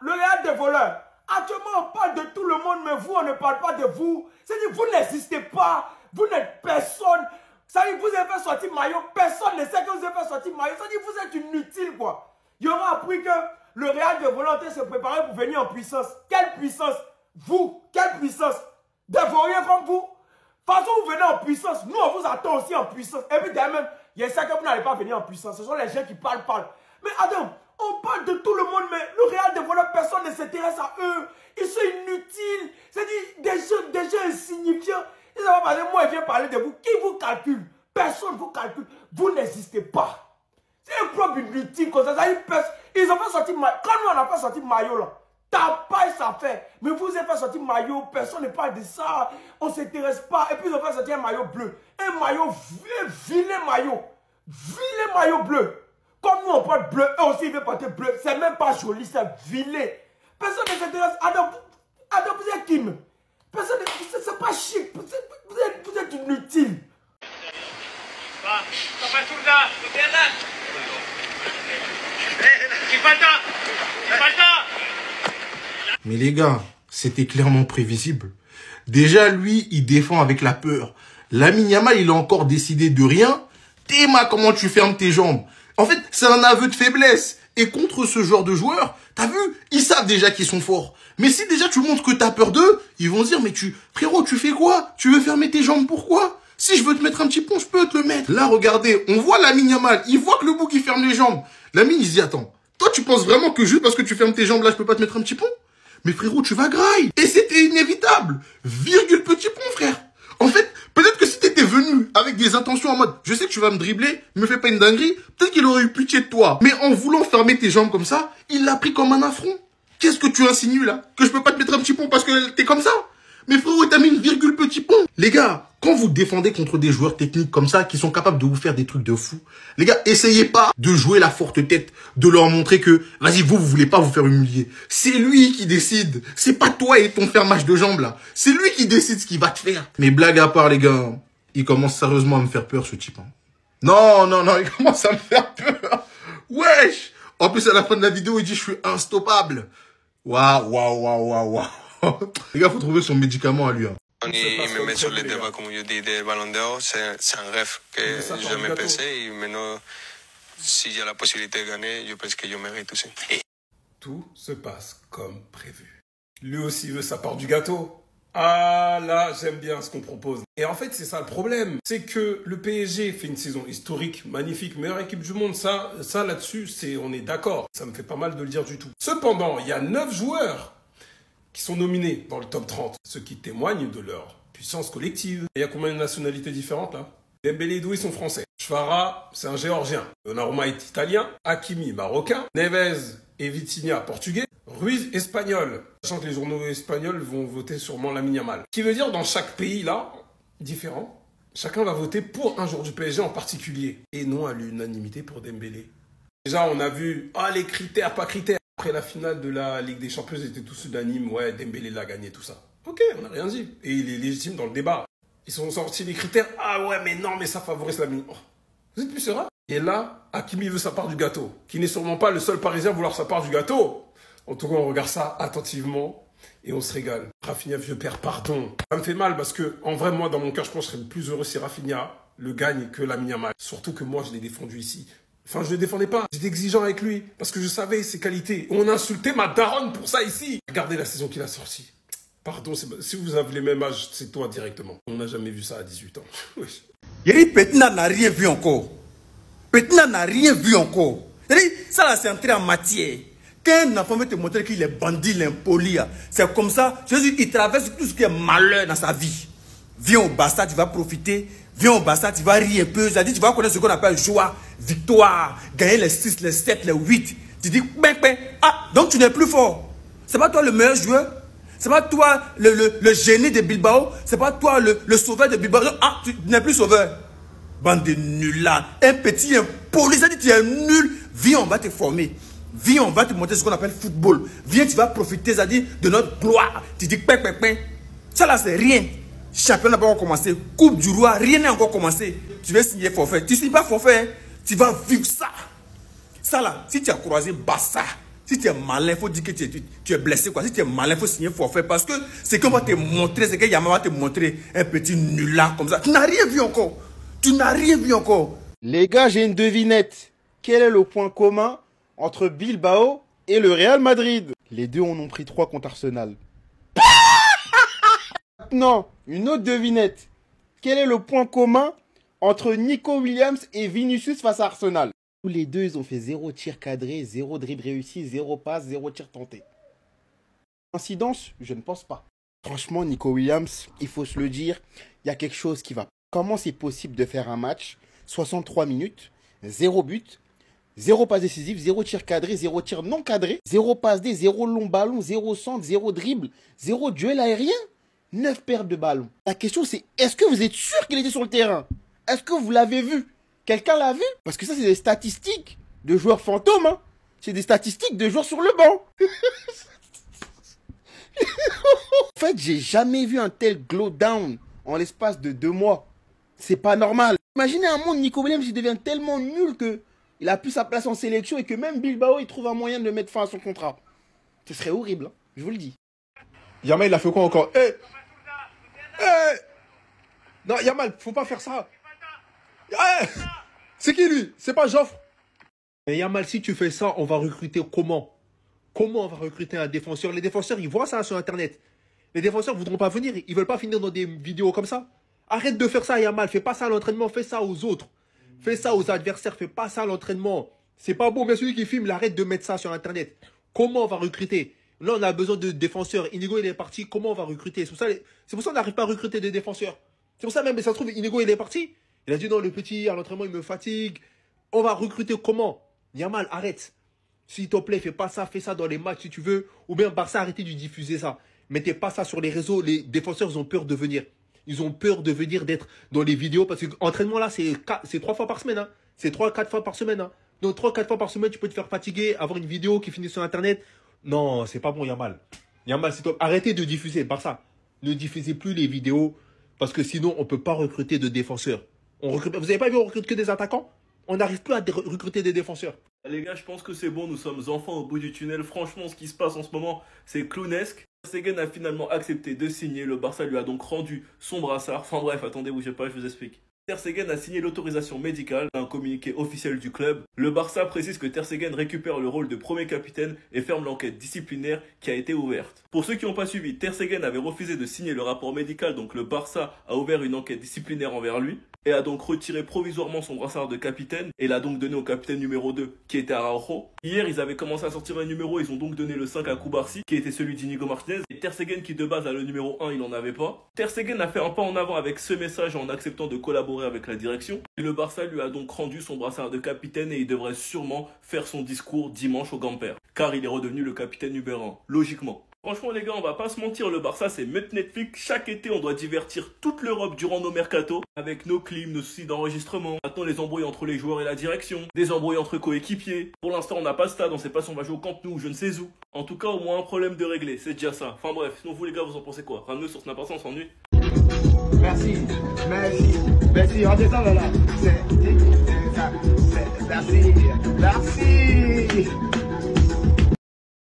le Real des voleurs. Actuellement, on parle de tout le monde, mais vous, on ne parle pas de vous. C'est-à-dire, vous n'existez pas. Vous n'êtes personne. C'est-à-dire, vous avez fait sortir maillot. Personne ne sait que vous avez fait sortir maillot. C'est-à-dire, vous êtes inutile, quoi. Il y aura appris que le Real des voleurs se préparait pour venir en puissance. Quelle puissance? Vous, quelle puissance? Des vauriens comme vous. De toute façon, vous venez en puissance. Nous, on vous attend aussi en puissance. Et puis, d'ailleurs même, il y a ça que vous n'allez pas venir en puissance. Ce sont les gens qui parlent. Mais Adam, on parle de tout le monde, mais le Real des voleurs, personne ne s'intéresse à eux. Ils sont inutiles. C'est-à-dire, des gens insignifiants. Ils savent pas, moi, je viens parler de vous. Qui vous calcule? Personne vous calcule. Vous n'existez pas. C'est un club inutile comme ça. Ils ont fait sortir maillot. Quand nous, on a fait sortir maillot, là, t'as pas ça fait. Mais vous avez fait sortir maillot. Personne ne parle de ça. On ne s'intéresse pas. Et puis, ils ont fait sortir un maillot bleu. Un maillot, un vilain maillot. Vilain maillot bleu. Comme nous, on porte bleu, eux aussi, ils veulent porter bleu. C'est même pas joli, c'est vilain. Personne ne s'intéresse. Adam, vous êtes qui? Personne ne... C'est pas chic. Vous êtes inutile. Mais les gars, c'était clairement prévisible. Déjà, lui, il défend avec la peur. Lamine Yamal, il a encore décidé de rien. Théma, comment tu fermes tes jambes? En fait, c'est un aveu de faiblesse. Et contre ce genre de joueurs, t'as vu, ils savent déjà qu'ils sont forts. Mais si déjà tu montres que t'as peur d'eux, ils vont se dire, mais frérot, tu fais quoi? Tu veux fermer tes jambes, pourquoi? Si je veux te mettre un petit pont, je peux te le mettre. Là, regardez, on voit Lamine Yamal, il voit que le bouc, il ferme les jambes. Lamine, il se dit, attends, toi, tu penses vraiment que juste parce que tu fermes tes jambes, là, je peux pas te mettre un petit pont? Mais frérot, tu vas graille. Et c'était inévitable. Virgule petit pont, frère. En fait, peut-être que si t'étais venu avec des intentions en mode, je sais que tu vas me dribbler, me fais pas une dinguerie, peut-être qu'il aurait eu pitié de toi. Mais en voulant fermer tes jambes comme ça, il l'a pris comme un affront. Qu'est-ce que tu insinues là? Que je peux pas te mettre un petit pont parce que t'es comme ça? Mais frérot, t'as mis une virgule petit pont. Les gars, quand vous défendez contre des joueurs techniques comme ça, qui sont capables de vous faire des trucs de fou, les gars, essayez pas de jouer la forte tête, de leur montrer que, vas-y, vous voulez pas vous faire humilier. C'est lui qui décide. C'est pas toi et ton fermage de jambes, là. C'est lui qui décide ce qu'il va te faire. Mais blague à part, les gars, il commence sérieusement à me faire peur, ce type. Hein. Non, il commence à me faire peur. Wesh! En plus, à la fin de la vidéo, il dit, je suis instoppable. Waouh. Les gars, faut trouver son médicament à lui. Hein. Il me met sur le débat, comme je dis, des Ballons d'Or. C'est un rêve que je jamais pensé. Et maintenant, si j'ai la possibilité de gagner, je pense que je mérite aussi. Tout se passe comme prévu. Lui aussi veut sa part du gâteau. Ah là, j'aime bien ce qu'on propose. Et en fait, c'est ça le problème. C'est que le PSG fait une saison historique, magnifique, meilleure équipe du monde. Ça là-dessus, on est d'accord. Ça me fait pas mal de le dire du tout. Cependant, il y a 9 joueurs qui sont nominés dans le top 30, ce qui témoigne de leur puissance collective. Il y a combien de nationalités différentes là? Dembélé et Doué sont français. Chvara, c'est un géorgien. Donnarumma est italien. Hakimi, marocain. Neves et Vitinha, portugais. Ruiz, espagnol. Sachant que les journaux espagnols vont voter sûrement Lamine Yamal. Ce qui veut dire dans chaque pays là, différent, chacun va voter pour un joueur du PSG en particulier. Et non à l'unanimité pour Dembélé. Déjà, on a vu, les critères, pas critères. Après la finale de la Ligue des Champions, ils étaient tous unanimes. Ouais, Dembélé l'a gagné, tout ça. Ok, on n'a rien dit. Et il est légitime dans le débat. Ils sont sortis les critères. Ah ouais, mais non, mais ça favorise la mine. Oh, vous êtes plus serein? Et là, Hakimi veut sa part du gâteau. Qui n'est sûrement pas le seul Parisien à vouloir sa part du gâteau. En tout cas, on regarde ça attentivement et on se régale. Rafinha, vieux père, pardon. Ça me fait mal parce que, en vrai, moi, dans mon cœur, je pense que je serais plus heureux si Rafinha le gagne que Lamine Yamal. Surtout que moi, je l'ai défendu ici. Enfin, je ne le défendais pas. J'étais exigeant avec lui parce que je savais ses qualités. On a insulté ma daronne pour ça ici. Regardez la saison qu'il a sortie. Pardon, si vous avez les mêmes âges, c'est toi directement. On n'a jamais vu ça à 18 ans. Yeri Petina n'a rien vu encore. Petina n'a rien vu encore. Yeri, ça là, c'est entré en matière. Quand un enfant veut te montrer qu'il est bandit, l'impoli, c'est comme ça. Je veux dire, il traverse tout ce qui est malheur dans sa vie. Viens au Barça, tu vas profiter. Viens au Barça, tu vas rire un peu. C'est-à-dire, tu vas connaître ce qu'on appelle joie, victoire, gagner les 6, les 7, les 8. Tu dis, donc tu n'es plus fort. C'est pas toi le meilleur joueur. C'est pas toi le génie de Bilbao. C'est pas toi le sauveur de Bilbao. Tu n'es plus sauveur. Bande de nuls là. Un petit impoli, ça dit tu es nul. Viens, on va te former. Viens, on va te montrer ce qu'on appelle football. Viens, tu vas profiter, c'est-à-dire de notre gloire. Tu dis, ça là, c'est rien. Championnat n'a pas encore commencé. Coupe du roi, rien n'a encore commencé. Tu vas signer forfait. Tu ne signes pas forfait. Tu vas vivre ça. Ça là, si tu as croisé Barça, Si tu es malin, il faut dire que tu es blessé, quoi. Si tu es malin, il faut signer forfait. Parce que ce qu'on va te montrer, c'est que Yama va te montrer un petit nulard comme ça. Tu n'as rien vu encore. Tu n'as rien vu encore. Les gars, j'ai une devinette. Quel est le point commun entre Bilbao et le Real Madrid? Les deux en ont pris 3 contre Arsenal. Maintenant, une autre devinette. Quel est le point commun entre Nico Williams et Vinicius face à Arsenal? Tous les deux, ils ont fait 0 tir cadré, 0 dribble réussi, 0 passe, 0 tir tenté. Incidence, je ne pense pas. Franchement, Nico Williams, il faut se le dire, il y a quelque chose qui va. Comment c'est possible de faire un match 63 minutes, 0 but, 0 passe décisive, 0 tir cadré, 0 tir non cadré, 0 passe D, 0 long ballon, 0 centre, 0 dribble, 0 duel aérien, 9 pertes de ballon. La question c'est, est-ce que vous êtes sûr qu'il était sur le terrain? Est-ce que vous l'avez vu? Quelqu'un l'a vu? Parce que ça, c'est des statistiques de joueurs fantômes. Hein. C'est des statistiques de joueurs sur le banc. En fait, j'ai jamais vu un tel glow down en l'espace de 2 mois. C'est pas normal. Imaginez un monde, Nico Williams, il devient tellement nul que il a plus sa place en sélection et que même Bilbao, il trouve un moyen de mettre fin à son contrat. Ce serait horrible, hein, je vous le dis. Yamal, il a fait quoi encore? Non, Yamal, faut pas faire ça. C'est qui lui? C'est pas Joffre? Mais Yamal, si tu fais ça, on va recruter comment? Comment on va recruter un défenseur? Les défenseurs, ils voient ça sur Internet. Les défenseurs voudront pas venir. Ils veulent pas finir dans des vidéos comme ça. Arrête de faire ça, Yamal. Fais pas ça à l'entraînement. Fais ça aux autres. Fais ça aux adversaires. Fais pas ça à l'entraînement. C'est pas bon. Mais celui qui filme, il arrête de mettre ça sur Internet. Comment on va recruter? Là, on a besoin de défenseurs. Inigo, il est parti. Comment on va recruter? C'est pour ça qu'on n'arrive pas à recruter des défenseurs. C'est pour ça même, mais ça se trouve, Inigo, il est parti. Il a dit non, le petit, à l'entraînement, il me fatigue. On va recruter comment? Yamal, arrête. S'il te plaît, fais ça dans les matchs si tu veux. Ou bien Barça, arrêtez de diffuser ça. Mettez pas ça sur les réseaux. Les défenseurs, ils ont peur de venir. Ils ont peur de venir, d'être dans les vidéos. Parce que l'entraînement là, c'est 3 fois par semaine. Hein. C'est 3-4 fois par semaine. Hein. Donc 3-4 fois par semaine, tu peux te faire fatiguer, avoir une vidéo qui finit sur Internet. Non, c'est pas bon, Yamal. Yamal, c'est top. Arrêtez de diffuser, Barça. Ne diffusez plus les vidéos. Parce que sinon, on peut pas recruter de défenseurs. Vous avez pas vu, on recrute que des attaquants? On n'arrive plus à recruter des défenseurs. Les gars, je pense que c'est bon, nous sommes enfants au bout du tunnel. Franchement, ce qui se passe en ce moment, c'est clownesque. Ter Stegen a finalement accepté de signer. Le Barça lui a donc rendu son brassard. Enfin bref, attendez, bougez pas, je vous explique. Ter Stegen a signé l'autorisation médicale d'un communiqué officiel du club. Le Barça précise que Ter Stegen récupère le rôle de premier capitaine et ferme l'enquête disciplinaire qui a été ouverte. Pour ceux qui n'ont pas suivi, Ter Stegen avait refusé de signer le rapport médical, donc le Barça a ouvert une enquête disciplinaire envers lui et a donc retiré provisoirement son brassard de capitaine et l'a donc donné au capitaine numéro 2 qui était Araujo. Hier, ils avaient commencé à sortir un numéro, ils ont donc donné le 5 à Koubarsi qui était celui d'Inigo Martinez. Et Ter Stegen qui de base a le numéro 1, il n'en avait pas. Ter Stegen a fait un pas en avant avec ce message en acceptant de collaborer avec la direction. Et le Barça lui a donc rendu son brassard de capitaine et il devrait sûrement faire son discours dimanche au Gamper. Car il est redevenu le capitaine numéro 1, logiquement. Franchement les gars, on va pas se mentir, le Barça c'est mettre Netflix. Chaque été on doit divertir toute l'Europe durant nos mercatos avec nos clims, nos soucis d'enregistrement. Maintenant les embrouilles entre les joueurs et la direction, des embrouilles entre coéquipiers. Pour l'instant on n'a pas de stade, on sait pas si on va jouer au Camp Nou ou je ne sais où. En tout cas au moins un problème de régler, c'est déjà ça. Enfin bref, sinon vous les gars vous en pensez quoi? Ramenez sur Snap, on s'ennuie. Merci, redescends là. Merci.